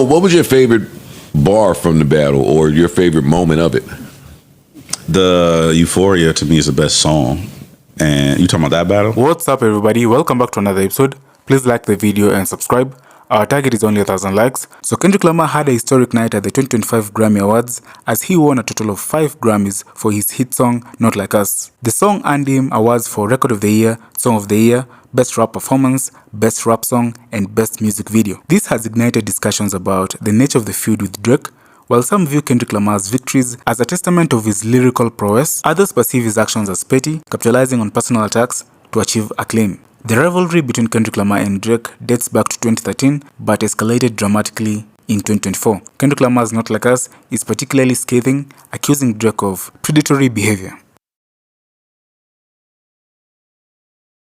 what was your favorite bar from the battle, or your favorite moment of it? The Euphoria to me is the best song. And you talking about that battle? What's up, everybody? Welcome back to another episode. Please like the video and subscribe. Our target is only 1,000 likes. So Kendrick Lamar had a historic night at the 2025 Grammy Awards as he won a total of 5 Grammys for his hit song, Not Like Us. The song earned him awards for Record of the Year, Song of the Year, Best Rap Performance, Best Rap Song, and Best Music Video. This has ignited discussions about the nature of the feud with Drake. While some view Kendrick Lamar's victories as a testament of his lyrical prowess, others perceive his actions as petty, capitalizing on personal attacks to achieve acclaim. The rivalry between Kendrick Lamar and Drake dates back to 2013 but escalated dramatically in 2024. Kendrick Lamar's Not Like Us is particularly scathing, accusing Drake of predatory behavior.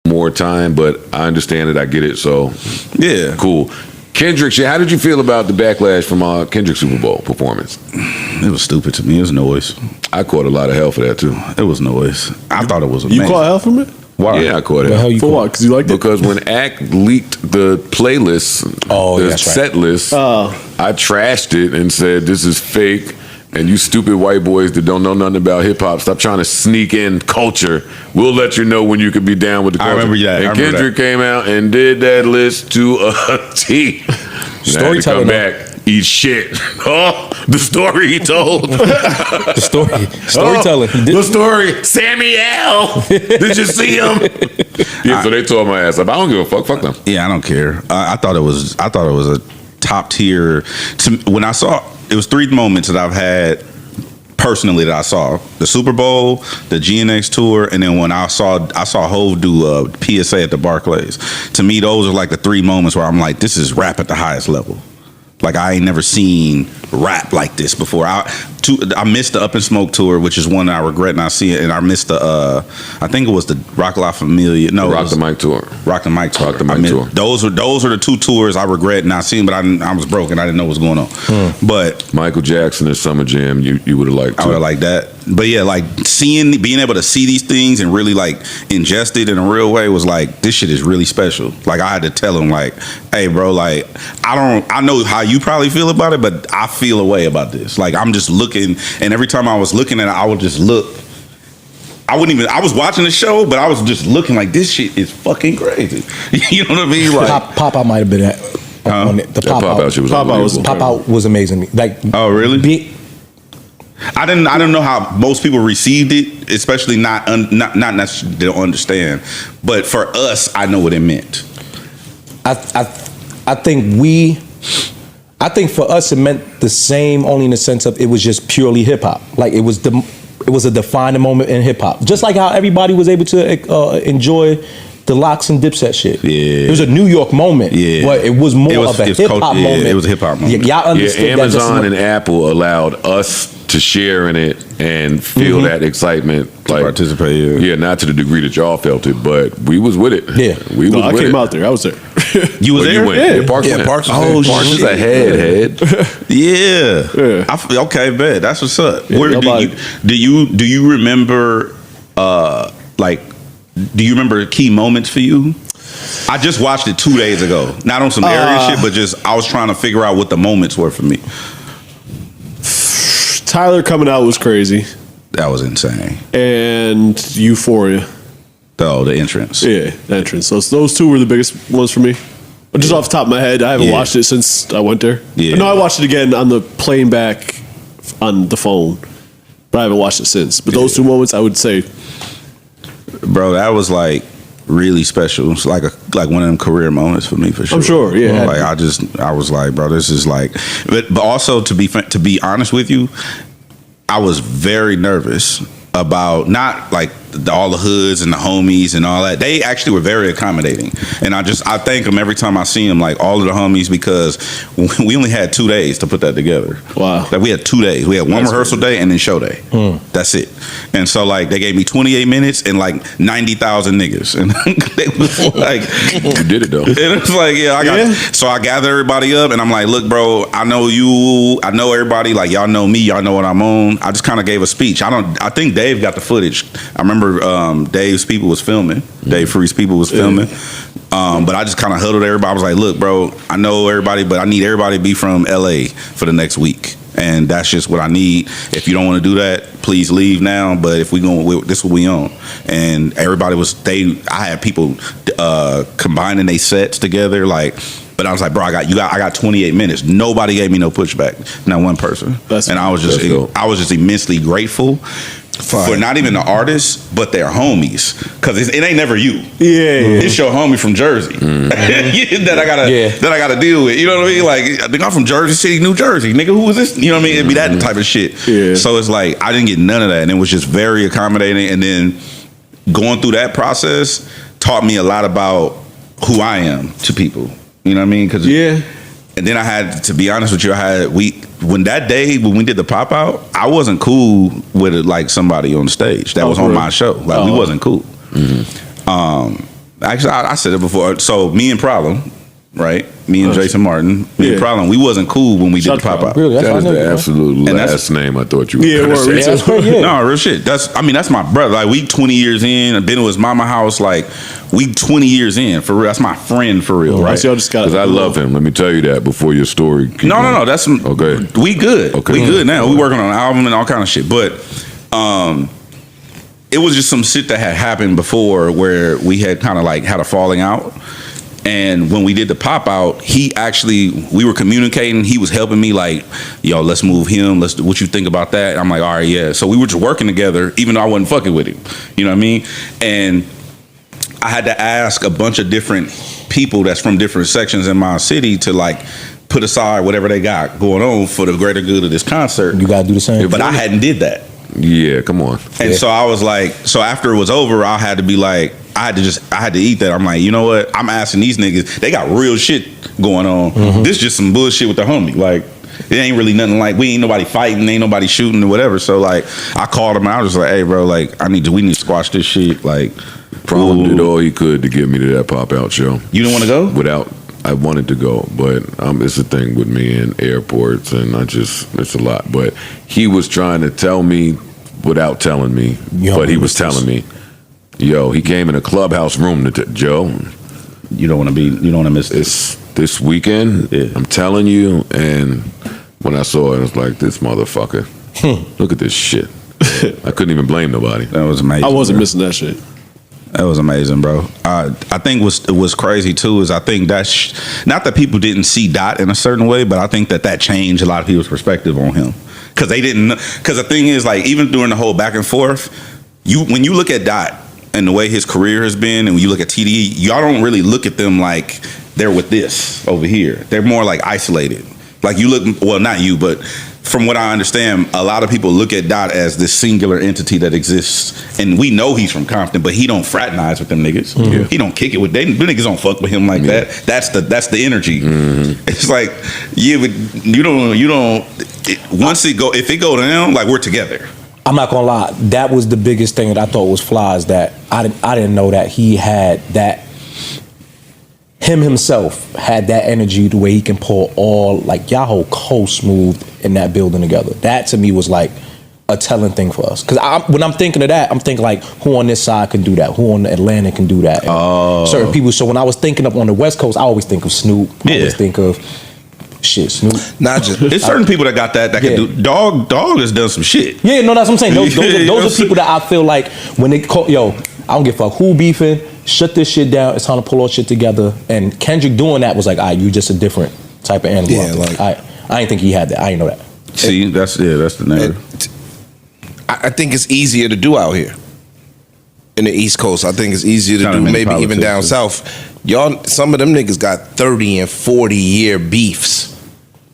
More time, but I understand it. I get it. So, Yeah. cool. Kendrick, how did you feel about the backlash from Kendrick's Super Bowl performance? It was stupid to me. It was noise. I caught a lot of hell for that, too. It was noise. I thought it was amazing. You caught hell from it? Why? Yeah, I caught The hell it. you for what? Because you liked it? Because when Act leaked the playlist, the that's right. set list, I trashed it and said, this is fake. And you stupid white boys that don't know nothing about hip hop, stop trying to sneak in culture. We'll let you know when you can be down with the culture. I remember that. And Kendrick came out and did that list to a T. Storytelling. Come back, eat shit. Oh, the story he told. The storytelling. He did. The story. Samuel. Did you see him? Yeah, so they tore my ass up. I don't give a fuck. Fuck them. Yeah, I don't care. I thought it was a top tier. When I saw, it was 3 moments that I've had personally that I saw: the Super Bowl, the GNX tour, and then when I saw Hov do a PSA at the Barclays. To me, those are like the 3 moments where I'm like, this is rap at the highest level. Like, I ain't never seen rap like this before. I missed the Up in Smoke tour, which is one I regret not seeing, and I missed the I think it was the Rock La Familia. No, Rock the Mic tour. Rock the Mic tour. Rock the Mic tour. Those are the 2 tours I regret not seeing, but I was broke and I didn't know what was going on. But Michael Jackson and Summer Jam, you would have liked. I would have liked that. But yeah, like being able to see these things and really like ingest it in a real way was like, this shit is really special. Like, I had to tell him, like, hey bro, like I know how you probably feel about it, but I feel a way about this. Like, I'm just looking, and every time I was looking at it, I would just look. I was watching the show, but I was just looking like, this shit is fucking crazy. You know what I mean? Like, Pop Out might have been on it. The Pop Out shit was unbelievable. Pop Out was amazing. Like, oh really? I don't know how most people received it, especially not necessarily they don't understand. But for us, I know what it meant. I think for us it meant the same, only in the sense of it was just purely hip hop. Like, it was a defining moment in hip hop. Just like how everybody was able to enjoy the Locks and Dipset shit. Yeah, it was a New York moment. Yeah, but it was more of a hip hop moment. It was a hip hop moment. Y'all understood that. Amazon and Apple allowed us to share in it and feel that excitement, like participate. Yeah, not to the degree that y'all felt it, but we was with it. Yeah, I came out there. I was there. You was there? You went. Yeah. Parks went. Parks was Oh, there. Parks is a head. Yeah. Okay, bet. That's what's up. Yeah, do you remember do you remember key moments for you? I just watched it 2 days ago. Not on some area shit, but just I was trying to figure out what the moments were for me. Tyler coming out was crazy. That was insane. And Euphoria. Oh, the entrance. Yeah, the entrance. Those 2 were the biggest ones for me. But just off the top of my head, I haven't watched it since I went there. Yeah. No, I watched it again on the plane back on the phone. But I haven't watched it since. But those 2 moments, I would say. Bro, that was like really special. It's like one of them career moments for me, for sure. I'm sure, yeah. Like, I was like, bro, this is like, but also to be honest with you, I was very nervous about not like all the hoods and the homies and all that. They actually were very accommodating, and I thank them every time I see them, like all of the homies, because we only had 2 days to put that together. Wow. Like, we had 2 days. We had one rehearsal day and then show day. That's it. And so, like, they gave me 28 minutes and like 90,000 niggas, and they was like, you did it though. And it was like, so I gathered everybody up and I'm like, look, bro, I know you, I know everybody, like, y'all know me, y'all know what I'm on. I just kind of gave a speech. I think Dave got the footage. I remember Dave's people was filming. Dave Free's people was filming. But I just kind of huddled everybody. I was like, look, bro, I know everybody, but I need everybody to be from LA for the next week. And that's just what I need. If you don't want to do that, please leave now. But if we going, this is what we on. And everybody I had people combining their sets together, like. But I was like, bro, I got 28 minutes. Nobody gave me no pushback, not one person. I was just immensely grateful for not even the artists, but their homies, because it ain't never you. Yeah. It's your homie from Jersey that I gotta deal with. You know what I mean? Like, I think I'm from Jersey City, New Jersey. Nigga, who is this? You know what I mean? It'd be that type of shit. Yeah. So it's like I didn't get none of that, and it was just very accommodating. And then going through that process taught me a lot about who I am to people. You know what I mean? And then I had, to be honest with you, when we did the pop out, I wasn't cool with it, like somebody on stage that was on my show. Like we wasn't cool. Actually, I said it before. So me and Problem, right? Me and Jason Martin, me and Problem, we wasn't cool when we did the pop out. Really, that is the absolute last name I thought you were going to say. No, real shit. That's my brother. Like, we 20 years in. I've been to his mama house. Like, we 20 years in, for real. That's my friend, for real, right? Because I love him. Let me tell you that before your story. No. That's okay. We good. Okay. We good now. We working on an album and all kind of shit. But it was just some shit that had happened before where we had kind of like had a falling out. And when we did the pop out, we were communicating. He was helping me, like, yo, let's move him. What you think about that? I'm like, all right, yeah. So we were just working together, even though I wasn't fucking with him. You know what I mean? And I had to ask a bunch of different people that's from different sections in my city to, like, put aside whatever they got going on for the greater good of this concert. You gotta do the same. But I hadn't did that. Yeah, come on. And so I was like, so after it was over, I had to be like, I had to eat that. I'm like, you know what? I'm asking these niggas, they got real shit going on. This just some bullshit with the homie. Like, it ain't really nothing, like, we ain't nobody fighting, ain't nobody shooting or whatever. So, like, I called him out. I was like, hey, bro, like, we need to squash this shit. Like, Problem did all he could to get me to that pop out show. You didn't want to go? I wanted to go, but it's a thing with me in airports, and it's a lot. But he was trying to tell me without telling me, but he was telling me, yo, he came in a clubhouse room to Joe. You don't want to miss this weekend. Yeah. I'm telling you. And when I saw it, I was like, this motherfucker. Look at this shit. I couldn't even blame nobody. That was amazing. I wasn't missing that shit. That was amazing, bro. I think what's crazy too is I think that's not that people didn't see Dot in a certain way, but I think that changed a lot of people's perspective on him, because the thing is, like, even during the whole back and forth, when you look at Dot and the way his career has been, and when you look at TDE, y'all don't really look at them like they're with this over here. They're more like isolated. Like, you look, well, not you, but from what I understand, a lot of people look at Dot as this singular entity that exists, and we know he's from Compton, but he don't fraternize with them niggas. Mm-hmm. He don't kick it with them niggas. Don't fuck with him like that. That's the energy. Mm-hmm. It's like, yeah, but you don't. If it go down, like, we're together. I'm not gonna lie. That was the biggest thing that I thought was flaw, is that I didn't know that he had that. Him himself had that energy, the way he can pull all, like, y'all whole co-smooth in that building together. That to me was like a telling thing for us. Because when I'm thinking of that, I'm thinking like, who on this side can do that? Who on the Atlantic can do that? Certain people. So when I was thinking up on the West Coast, I always think of Snoop. I always think of Snoop. Not just. It's certain people that got that can do. Dog has done some shit. Yeah, no, that's what I'm saying. Those are people that I feel like when they call, yo, I don't give a fuck who beefing. Shut this shit down. It's time to pull all shit together. And Kendrick doing that was like, all right, you just a different type of animal. Yeah, like, I didn't think he had that. I didn't know that. See, that's the narrative. I think it's easier to do out here in the East Coast. I think it's easier to do maybe even down south. Y'all, some of them niggas got 30 and 40 year beefs.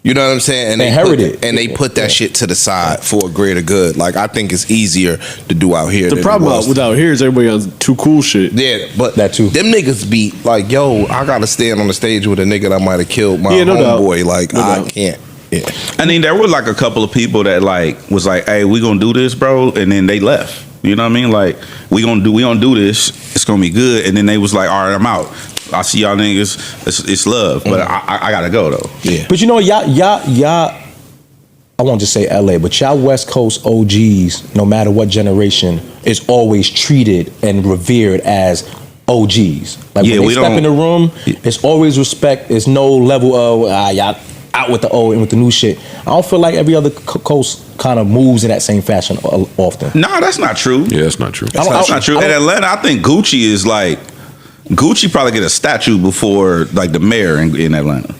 You know what I'm saying? And they put that shit to the side for a greater good. Like, I think it's easier to do out here. The problem with out here is everybody on too cool shit. Yeah, but that too. Them niggas be like, yo, I gotta stand on the stage with a nigga that might have killed my homeboy. Like, I can't. Yeah. I mean, there were like a couple of people that like was like, hey, we gonna do this, bro, and then they left. You know what I mean? Like, we gonna do this. It's gonna be good. And then they was like, all right, I'm out. I see y'all niggas. It's love, but I gotta go though. Yeah. But you know, y'all. I won't just say LA, but y'all West Coast OGs, no matter what generation, is always treated and revered as OGs. Like Yeah, when we they step don't- in the room, it's always respect. It's no level of y'all out with the old and with the new shit. I don't feel like every other coast kind of moves in that same fashion often. No, that's not true. Yeah, that's not true. That's not true. In Atlanta, I think Gucci is like Gucci probably get a statue before like the mayor in Atlanta.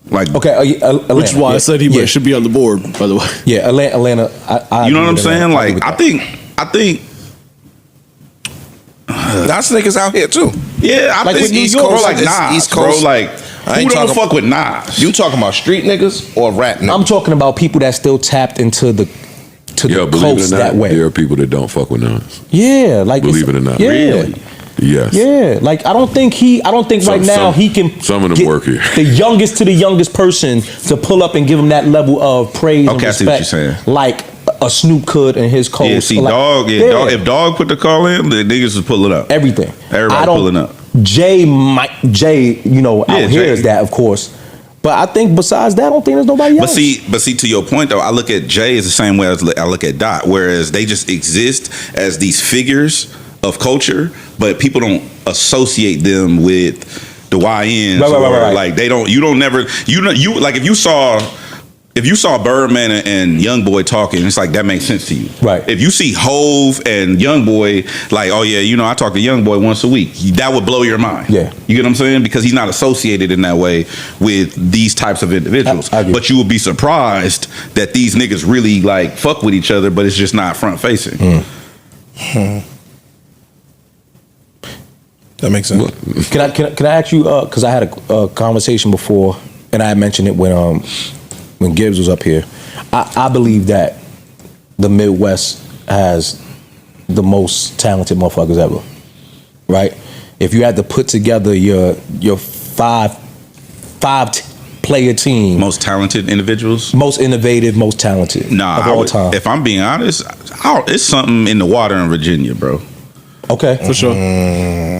Like Okay, Atlanta, Which is why I said he should be on the board, by the way. Yeah, Atlanta. I you know what I'm agree with saying? Atlanta. Like agree with I think Nas niggas out here too. yeah, I Like think with New East York, Coast, like it's Nas, East bro. Coast. Like I who ain't don't talking- fuck with Nas? You talking about street niggas or rap niggas? I'm talking about people that still tapped into the Yo, believe coast it or not, that way. there are people that don't fuck with Nas. Yeah, like Believe it or not. Yeah. Really? Yes. Yeah, like I don't think right now he can. Some of them get work here. The youngest to the youngest person to pull up and give him that level of praise and Okay, I see what respect, you're saying. like a Snoop could in his coast. Yeah, see, like, Dog. If Dog put the call in, the niggas was pulling up. everything. Everybody I don't- pulling up. Jay, you know, Yeah, out here Jay. is that, of course. But I think besides that, I don't think there's nobody else. But see, to your point though, I look at Jay as the same way as I look at Dot, whereas they just exist as these figures of culture, but people don't associate them with the YNs. Right. Like they don't. You don't never. You like if you saw Birdman and YoungBoy talking, it's like that makes sense to you. Right. If you see Hove and YoungBoy, like, oh yeah, I talk to YoungBoy once a week, that would blow your mind. Yeah. You get what I'm saying? Because he's not associated in that way with these types of individuals. I agree. But you would be surprised that these niggas really like fuck with each other, but it's just not front facing. That makes sense. Can I ask you? Because I had a conversation before, and I had mentioned it when Gibbs was up here. I believe that the Midwest has the most talented motherfuckers ever. Right? If you had to put together your five player team, Most talented individuals. most innovative, most talented of all time. If I'm being honest, it's something in the water in Virginia, bro. Okay, For sure.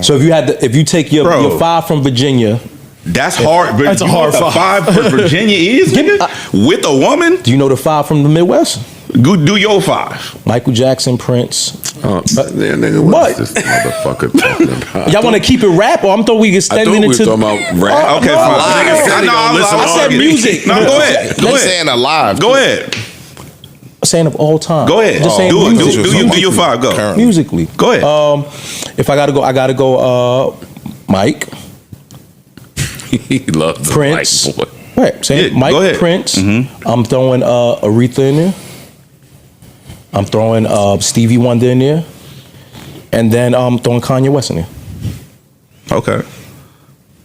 so if you take your Bro. five from Virginia, That's hard. But That's a you know hard what the five. five for Virginia is, nigga? With a woman? do you know the five from the Midwest? Go do your five. Michael Jackson, Prince. Yeah, nigga, What? what's this motherfucker talking about? Y'all want to keep it rap, or I thought we I extended thought we it was to talking about rap. Okay, no, fine. no, Niggas said he gonna listen I to said argument. music. No, go ahead. Go He's ahead. saying alive. Go ahead. saying of all time. Go ahead. Just saying Do it. music. Do your five. Go. Current. Musically. Go ahead. If I gotta go. Mike, He loves the Prince. white boy. right? Saying Yeah, Mike, go ahead. Prince. I'm throwing Aretha in there. I'm throwing Stevie Wonder in there, and then I'm throwing Kanye West in there. Okay.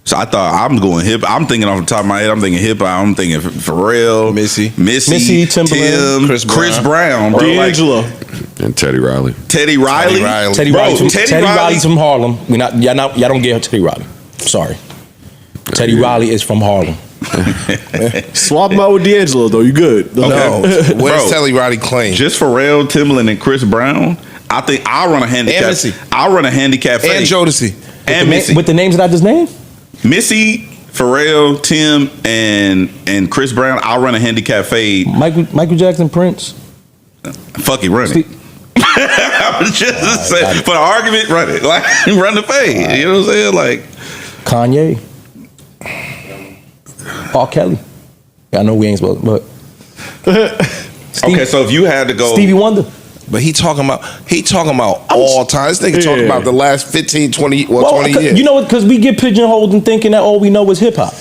So I thought I'm going hip. I'm thinking off the top of my head. I'm thinking hip hop. I'm thinking Pharrell, Missy, Timbaland, Tim, Chris Brown, bro. Like, D'Angelo. And Teddy Riley. Teddy Riley. Teddy Bro, Riley. Teddy Teddy Riley- Riley's from Harlem. Y'all don't get Teddy Riley. Sorry. Teddy Riley is from Harlem. Swap him out with D'Angelo, though. You good. Okay. No, where's Bro, Telly Roddy claim? Just Pharrell, Timbaland, and Chris Brown. I think I'll run a handicap. Missy. I'll run a handicap. And fade. Jodeci. And Missy. With the names that I just named? Missy, Pharrell, Tim, and Chris Brown. I'll run a handicap fade. Michael Jackson, Prince. Fuck it, run it. I was just saying, for the argument, run it. Like run the fade. You know what I'm saying? Like Kanye. R. Kelly. I know we ain't supposed, but okay, so if you had to go, Stevie Wonder. But he talking about all time. This nigga talking about the last 15, 20, 20 years. You know what? Because we get pigeonholed in thinking that all we know is hip hop.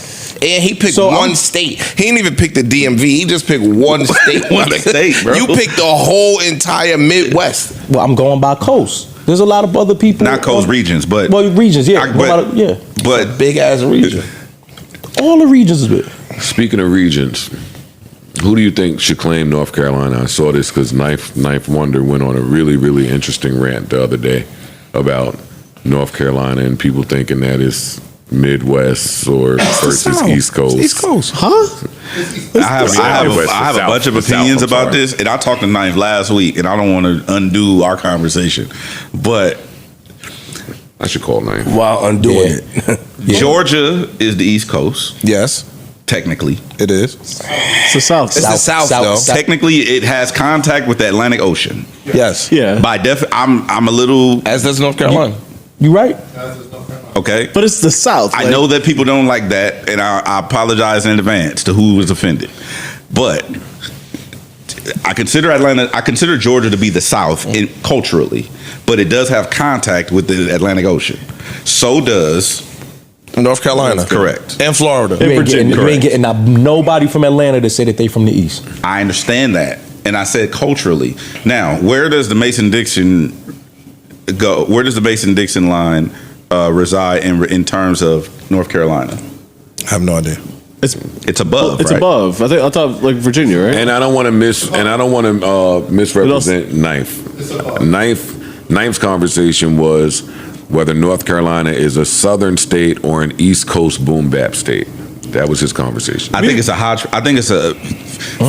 And he picked So one state. He didn't even pick the DMV. He just picked one state. One state, bro. You picked the whole entire Midwest. Well, I'm going by coast. There's a lot of other people. not coast regions, but Well, regions, yeah. but But big ass region. All the regions is big. Speaking of regions, who do you think should claim North Carolina? I saw this because Knife Wonder went on a really, really interesting rant the other day about North Carolina and people thinking that it's Midwest or versus East Coast. East Coast. Huh? I have a bunch of The South, opinions I'm about sorry. this, and I talked to Knife last week, and I don't want to undo our conversation, but I should call Knife. While undoing it. Georgia is the East Coast, Yes, technically. it is. It's the South. It's the South, though. Technically, it has contact with the Atlantic Ocean. Yes. Yeah. I'm a little. As does North Carolina. You right? Okay, But it's the South. I know that people don't like that, and I apologize in advance to who was offended. But I consider Atlanta, I consider Georgia to be the South culturally, but it does have contact with the Atlantic Ocean. So does North Carolina. Correct. And Florida. You ain't getting nobody from Atlanta to say that they from the East. I understand that, and I said culturally. Now, where does the Mason-Dixon go? Where does the Mason-Dixon line reside in terms of North Carolina? I have no idea. It's above. It's right? above. I thought like Virginia, right? And I don't want to misrepresent Knife. Knife's conversation was whether North Carolina is a southern state or an East Coast boom bap state. That was his conversation. I think it's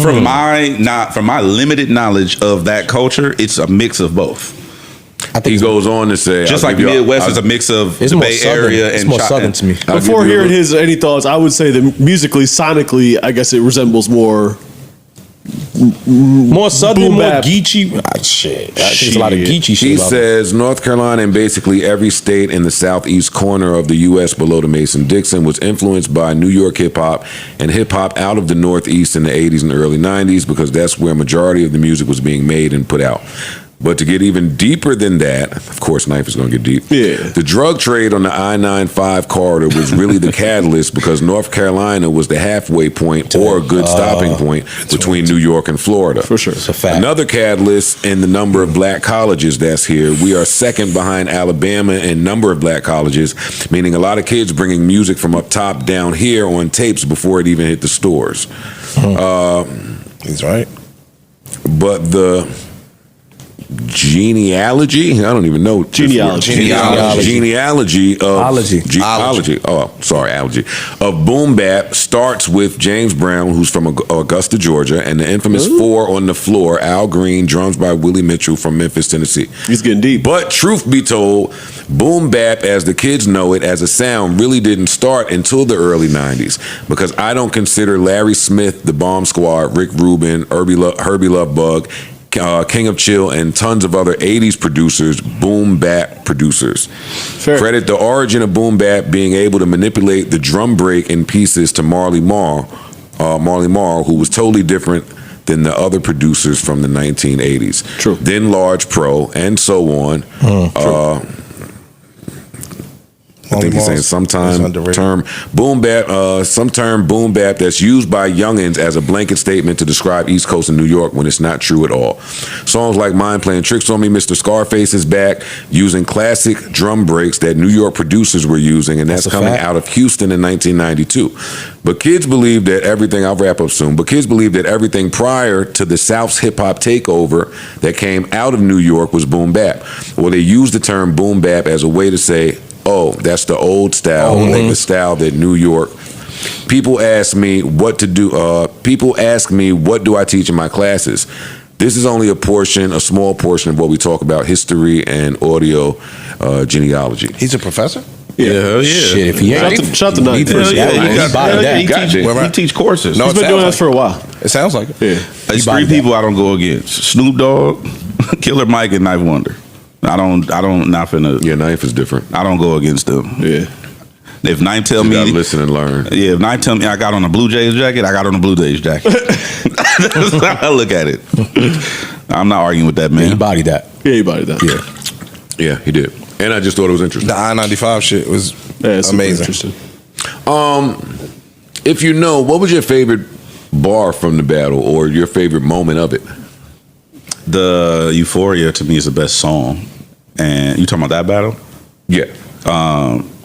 from my limited knowledge of that culture, it's a mix of both. He goes on to say, just like Midwest is a mix of the Bay Area and it's more southern to me. Before hearing any thoughts, I would say that musically, sonically, I guess it resembles more southern, boom more bap. Geechee. Shit, I think it's a lot of Geechee shit. He says North Carolina and basically every state in the southeast corner of the U.S. below the Mason-Dixon was influenced by New York hip-hop and hip-hop out of the Northeast in the 80s and early 90s because that's where a majority of the music was being made and put out. But to get even deeper than that, of course, Knife is going to get deep. Yeah. The drug trade on the I-95 corridor was really the catalyst because North Carolina was the halfway point or a good stopping point between New York and Florida. For sure. It's a fact. Another catalyst in the number of black colleges that's here. We are second behind Alabama in number of black colleges, meaning a lot of kids bringing music from up top down here on tapes before it even hit the stores. He's right. But the genealogy, I don't even know. Genealogy. Genealogy of Ology. allergy of boom bap starts with James Brown, who's from Augusta, Georgia, and the infamous Four on the Floor, Al Green, drums by Willie Mitchell from Memphis, Tennessee. He's getting deep. But truth be told, boom bap as the kids know it as a sound really didn't start until the early 90s because I don't consider Larry Smith, the Bomb Squad, Rick Rubin, Herbie Love Bug, King of Chill, and tons of other 80s producers, boom bap producers. Fair. Credit the origin of boom bap being able to manipulate the drum break in pieces to Marley Marl, who was totally different than the other producers from the 1980s. True. Then Large Pro, and so on. I think he's saying some term boom bap that's used by youngins as a blanket statement to describe East Coast and New York when it's not true at all. Songs like Mine Playing Tricks on Me, Mr. Scarface is back, using classic drum breaks that New York producers were using, and that's coming out of Houston in 1992. But kids believe that everything, I'll wrap up soon, but kids believe that everything prior to the South's hip-hop takeover that came out of New York was boom bap. Well, they use the term boom bap as a way to say, oh, that's the old style, like the style that New York. People ask me what to do. People ask me, what do I teach in my classes? This is only a small portion of what we talk about, history and audio genealogy. He's a professor? Yeah. Shit, if he ain't, Shout to Knife. He teach courses. No, He's been doing this for a while. It sounds like it. Yeah. There's three people I don't go against: Snoop Dogg, Killer Mike, and Knife Wonder. I don't. Not finna. Yeah, Knife is different. I don't go against them. Yeah. If Knife tell You me, gotta listen and learn. yeah, if Knife tell me I got on a Blue Jays jacket, I got on a Blue Jays jacket. That's how I look at it. I'm not arguing with that man. he bodied that. Yeah, he bodied that. Yeah, he did. And I just thought it was interesting. The I-95 shit was It's amazing. Interesting. If you know, what was your favorite bar from the battle or your favorite moment of it? The Euphoria to me is the best song. And you talking about that battle? Yeah.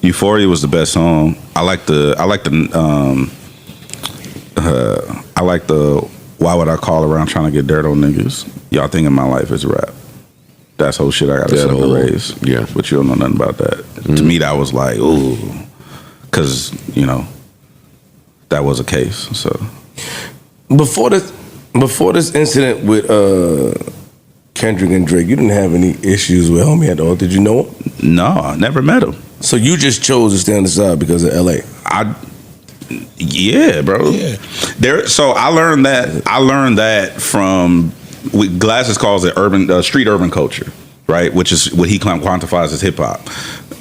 Euphoria was the best song. I like the why would I call around trying to get dirt on niggas? Y'all thinking my life is rap. That's whole shit I gotta set up and raise. Yeah. But you don't know nothing about that. To me that was like, ooh. Cause, that was a case. So Before this incident with Kendrick and Drake, you didn't have any issues with homie at all. Did you know him? no, I never met him. So you just chose to stay on the side because of LA. Yeah, bro. Yeah. So I learned that from what Glasses calls it street urban culture, right? Which is what he quantifies as hip hop.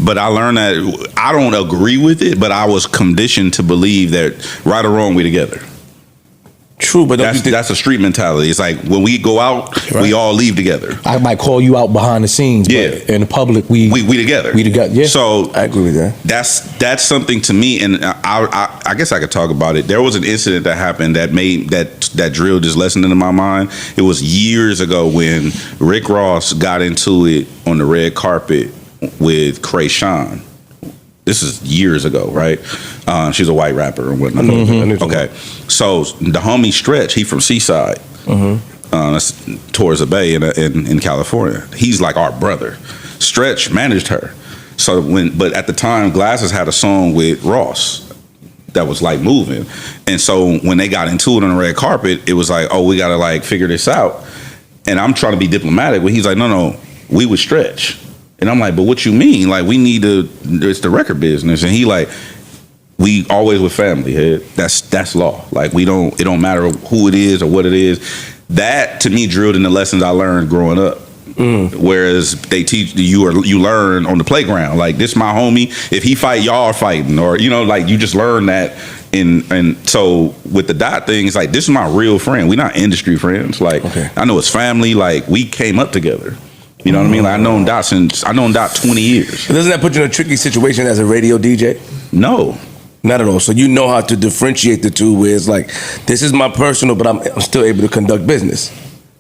But I learned that I don't agree with it, but I was conditioned to believe that right or wrong, we together. True, but that's a street mentality. It's like when we go out, we all leave together. I might call you out behind the scenes, but in the public, we together. We together. Yeah. So I agree with that. That's something to me, and I guess I could talk about it. There was an incident that happened that made that drilled this lesson into my mind. It was years ago when Rick Ross got into it on the red carpet with Krayshawn. This is years ago, right? She's a white rapper and whatnot. Okay, so the homie Stretch, he from Seaside, that's towards the Bay in California. He's like our brother. Stretch managed her. So but at the time, Glasses had a song with Ross that was like moving, and so when they got into it on the red carpet, it was like, oh, we gotta like figure this out. And I'm trying to be diplomatic, but he's like, no, we would Stretch. And I'm like, but what you mean? Like, we need to, it's the record business. And he like, we always with family, head. That's law. Like, it don't matter who it is or what it is. That, to me, drilled in the lessons I learned growing up. Whereas they teach you learn on the playground. Like, this my homie. If he fight, y'all are fighting. Or, like, you just learn that. And so with the Dot thing, it's like, this is my real friend. We're not industry friends. Like, I know it's family. Like, we came up together. You know what I mean? Like, I've known Dot 20 years. But doesn't that put you in a tricky situation as a radio DJ? No. Not at all. So you know how to differentiate the two, where it's like, this is my personal, but I'm still able to conduct business.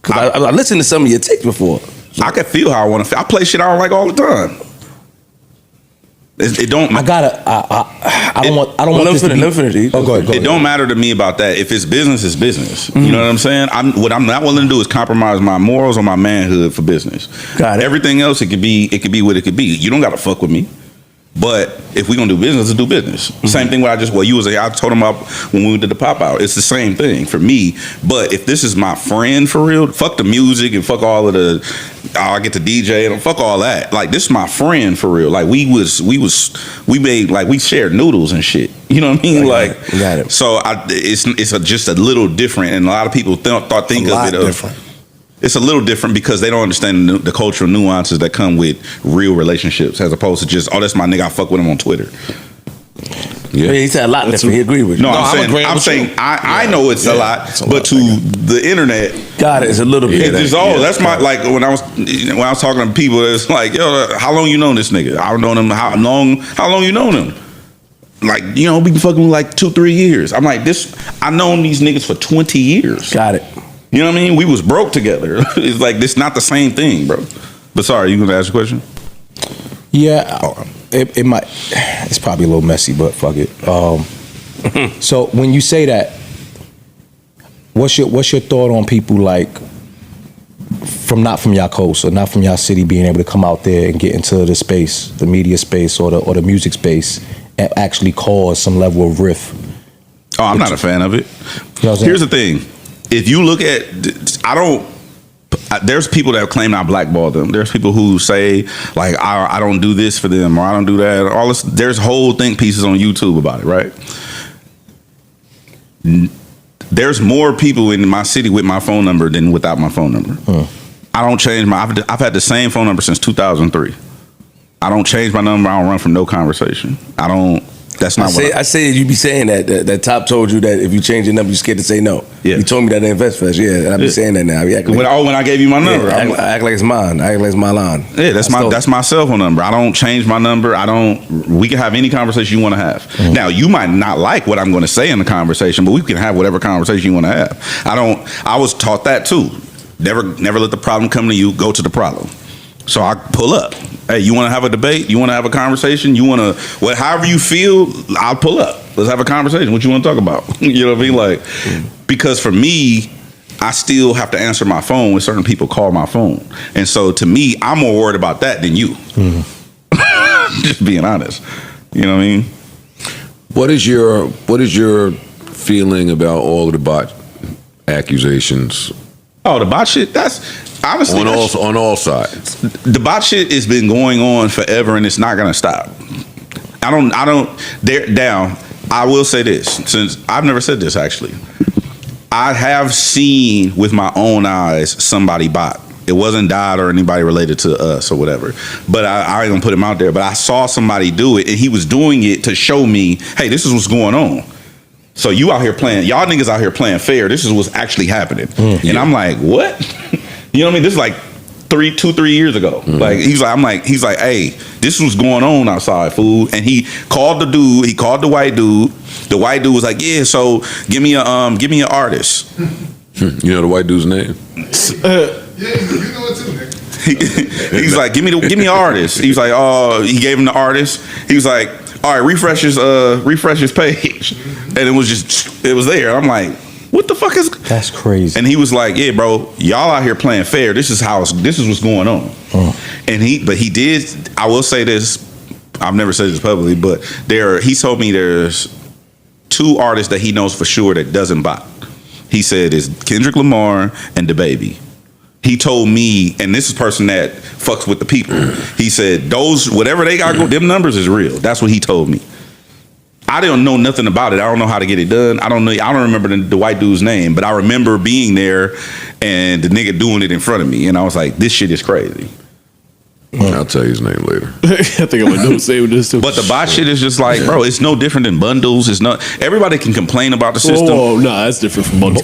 Because I listened to some of your takes before. I can feel how I want to feel. I play shit I don't like all the time. It don't. I don't want this to be. Oh, go ahead. It don't matter to me about that. If it's business, it's business. You know what I'm saying? What I'm not willing to do is compromise my morals or my manhood for business. Got it. Everything else, it could be what it could be. You don't got to fuck with me. But if we're gonna do business, let's do business. Same thing. I told him about when we did the pop out. It's the same thing for me. But if this is my friend for real, fuck the music and fuck all of the. I get to DJ and fuck all that. Like, this is my friend for real. Like, we made, like, we shared noodles and shit. You know what I mean? Like, got it. So it's just a little different, and a lot of people think of it different. It's a little different because they don't understand the cultural nuances that come with real relationships, as opposed to just, oh, that's my nigga, I fuck with him on Twitter. Yeah, he said a lot different. He agreed with you. No, I'm saying I know it's a lot, but to the internet, God, it's a little bit. It's just that's my, like, when I was talking to people, it's like, yo, how long you known this nigga? I don't know him. How long you known him? Like, we been fucking like 2-3 years. I'm like, I known these niggas for 20 years. Got it. You know what I mean? We was broke together. It's like, this not the same thing, bro. But sorry, you gonna ask a question? Yeah, it might. It's probably a little messy, but fuck it. So when you say that, what's your thought on people like not from your coast or not from your city being able to come out there and get into the space, the media space or the music space, and actually cause some level of rift? Oh, I'm not a fan of it. You know Here's the thing. If you look at, there's people that claim I blackball them. There's people who say, like, I don't do this for them, or I don't do that. All this, there's whole think pieces on YouTube about it, right? There's more people in my city with my phone number than without my phone number. I don't change I've had the same phone number since 2003. I don't change my number. I don't run from no conversation. That's not I say you be saying that Top told you that if you change your number, you're scared to say no. Yeah. He told me that at Invest Fest. Yeah, and I be saying that now. When I gave you my number, I act like it's mine. I act like it's my line. Yeah, that's my cell phone number. I don't change my number. We can have any conversation you want to have. Now, you might not like what I'm going to say in the conversation, but we can have whatever conversation you want to have. I was taught that too. Never let the problem come to you. Go to the problem. So I pull up. Hey, you want to have a debate? You want to have a conversation? You want to, however you feel, I'll pull up. Let's have a conversation. What you want to talk about? You know what I mean? Like, because for me, I still have to answer my phone when certain people call my phone. And so to me, I'm more worried about that than you. Just being honest. You know what I mean? What is your feeling about all of the bot accusations? Oh, the bot shit? That's honestly on all sides. The bot shit has been going on forever, and it's not gonna stop. I will say this, since I've never said this actually. I have seen with my own eyes somebody bot. It wasn't Dot or anybody related to us or whatever. But I ain't gonna put him out there. But I saw somebody do it, and he was doing it to show me, hey, this is what's going on. So you out here playing, y'all niggas out here playing fair. This is what's actually happening. And I'm like, what? You know what I mean? This is like 3 years ago. Like he's like, hey, this is what's going on outside, fool. And he called the dude. He called the white dude. The white dude was like, yeah. So give me an artist. You know the white dude's name? Yeah, you know it too, nigga. He's like, give me an artist. He was like, oh, he gave him the artist. He was like, all right, refresh his page, and it was there. I'm like, what the fuck is? That's crazy. And he was like, yeah, bro, y'all out here playing fair. This is what's going on. And he did. I will say this. I've never said this publicly, but he told me there's 2 artists that he knows for sure that doesn't bot. He said it's Kendrick Lamar and DaBaby. He told me, and this is a person that fucks with the people. He said those, whatever they got, them numbers is real. That's what he told me. I don't know nothing about it. I don't know how to get it done. I don't remember the white dude's name, but I remember being there and the nigga doing it in front of me, and I was like, this shit is crazy. I'll tell you his name later. I think I'm gonna say this too. But the bot shit is just like, bro, it's no different than bundles. It's not. Everybody can complain about the system. Oh, no, that's different from bundles.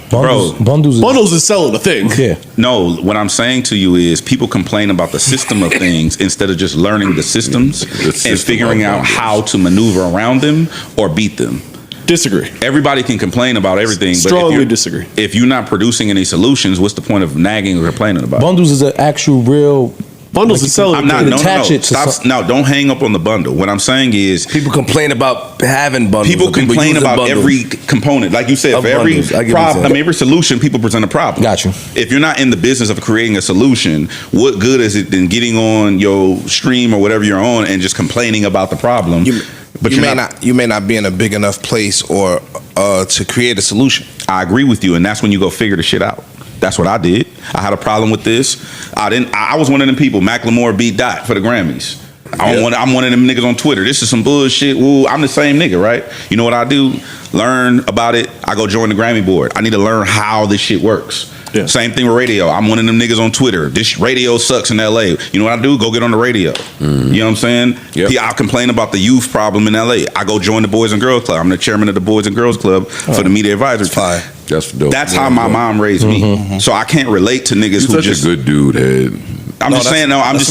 Bundles is selling a thing. Yeah. No, what I'm saying to you is people complain about the system of things instead of just learning the systems and figuring out how to maneuver around them or beat them. Disagree. Everybody can complain about everything, but strongly disagree. If you're not producing any solutions, what's the point of nagging or complaining about? Bundles is an actual real. Bundles is selling. I'm not. No. Stop. No, don't hang up on the bundle. What I'm saying is, people complain about having bundles. People complain about every component, like you said. For every problem, every solution, people present a problem. Got you. If you're not in the business of creating a solution, what good is it than getting on your stream or whatever you're on and just complaining about the problem? You may not be in a big enough place or to create a solution. I agree with you, and that's when you go figure the shit out. That's what I did. I had a problem with this. I was one of them people. Macklemore beat Dot for the Grammys. I'm one of them niggas on Twitter. This is some bullshit. Woo, I'm the same nigga, right? You know what I do? Learn about it. I go join the Grammy board. I need to learn how this shit works. Yeah. Same thing with radio. I'm one of them niggas on Twitter. This radio sucks in LA. You know what I do? Go get on the radio. You know what I'm saying? Yep. Yeah, I'll complain about the youth problem in LA. I go join the Boys and Girls Club. I'm the chairman of the Boys and Girls Club for the Media Advisory Club. That's dope. That's how my mom raised me. So I can't relate to niggas who just a good dude, Ed. I'm just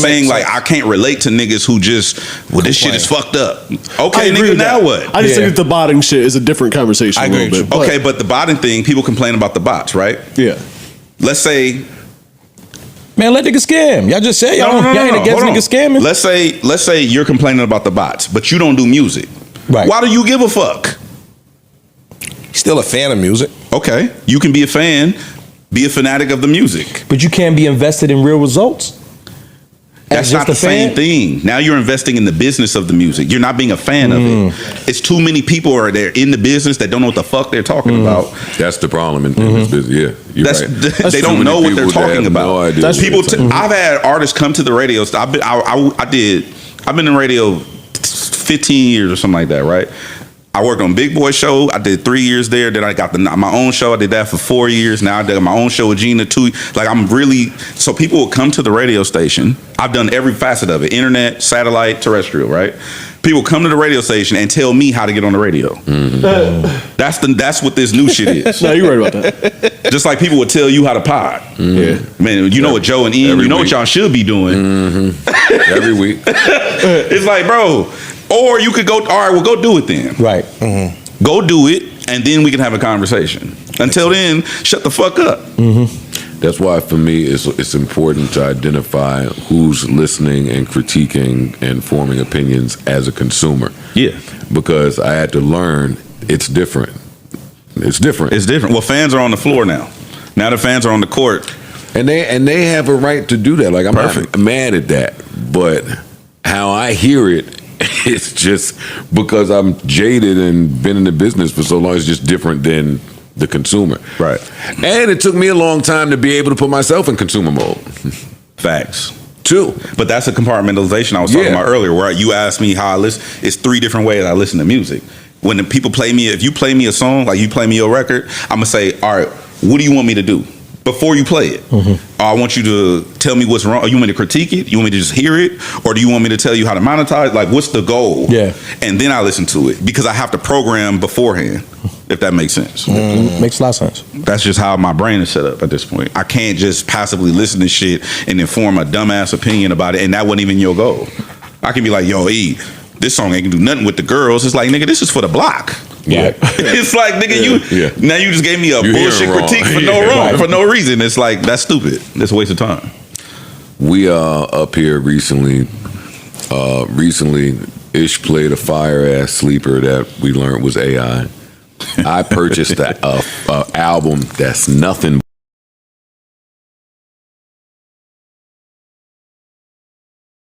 saying, like, I can't relate to niggas who just, this shit is fucked up. Okay, nigga, now what? I just think that the botting shit is a different conversation. I agree. Okay, but the botting thing, people complain about the bots, right? Yeah. Let's say, man, let niggas scam. Y'all just say y'all ain't against niggas scamming. Let's say you're complaining about the bots, but you don't do music. Right. Why do you give a fuck? Still a fan of music. Okay, you can be a fan, be a fanatic of the music, but you can't be invested in real results. That's not the same thing. Now you're investing in the business of the music. You're not being a fan of it. It's too many people are there in the business that don't know what the fuck they're talking about. That's the problem in this business. Yeah, you're right. They don't know what they're talking about. No idea. That's people. I've had artists come to the radio. I've been in radio 15 years or something like that, right? I worked on Big Boy Show. I did 3 years there. Then I got my own show. I did that for 4 years. Now I did my own show with Gina 2. Like, I'm really, so people will come to the radio station. I've done every facet of it: internet, satellite, terrestrial. Right? People come to the radio station and tell me how to get on the radio. That's what this new shit is. No, you're right about that. Just like people would tell you how to pod. Yeah, man. You know what Joe and Ian. You know what y'all should be doing every week. It's like, bro. Or you could go, all right, well, go do it then. Right. Go do it, and then we can have a conversation. Until then, shut the fuck up. That's why, for me, it's important to identify who's listening and critiquing and forming opinions as a consumer. Yeah. Because I had to learn it's different. It's different. It's different. Well, fans are on the floor now. Now the fans are on the court. And they have a right to do that. Like, I'm not mad at that. But how I hear it, it's just because I'm jaded and been in the business for so long, it's just different than the consumer. Right. And it took me a long time to be able to put myself in consumer mode. Facts. Too. But that's a compartmentalization I was talking about earlier, where you asked me how I listen. It's 3 different ways I listen to music. When the people play me, if you play me a song, like you play me your record, I'm going to say, all right, what do you want me to do? before you play it. I want you to tell me what's wrong. Or you want me to critique it? You want me to just hear it? Or do you want me to tell you how to monetize? Like, what's the goal? Yeah. And then I listen to it because I have to program beforehand, if that makes sense. Makes a lot of sense. That's just how my brain is set up at this point. I can't just passively listen to shit and then form a dumbass opinion about it, and that wasn't even your goal. I can be like, yo, E, this song ain't gonna do nothing with the girls. It's like, nigga, this is for the block. Yeah. It's like, nigga, now you just gave me a bullshit critique for no reason. It's like, that's stupid. That's a waste of time. We up here recently. Ish played a fire ass sleeper that we learned was AI. I purchased a album that's nothing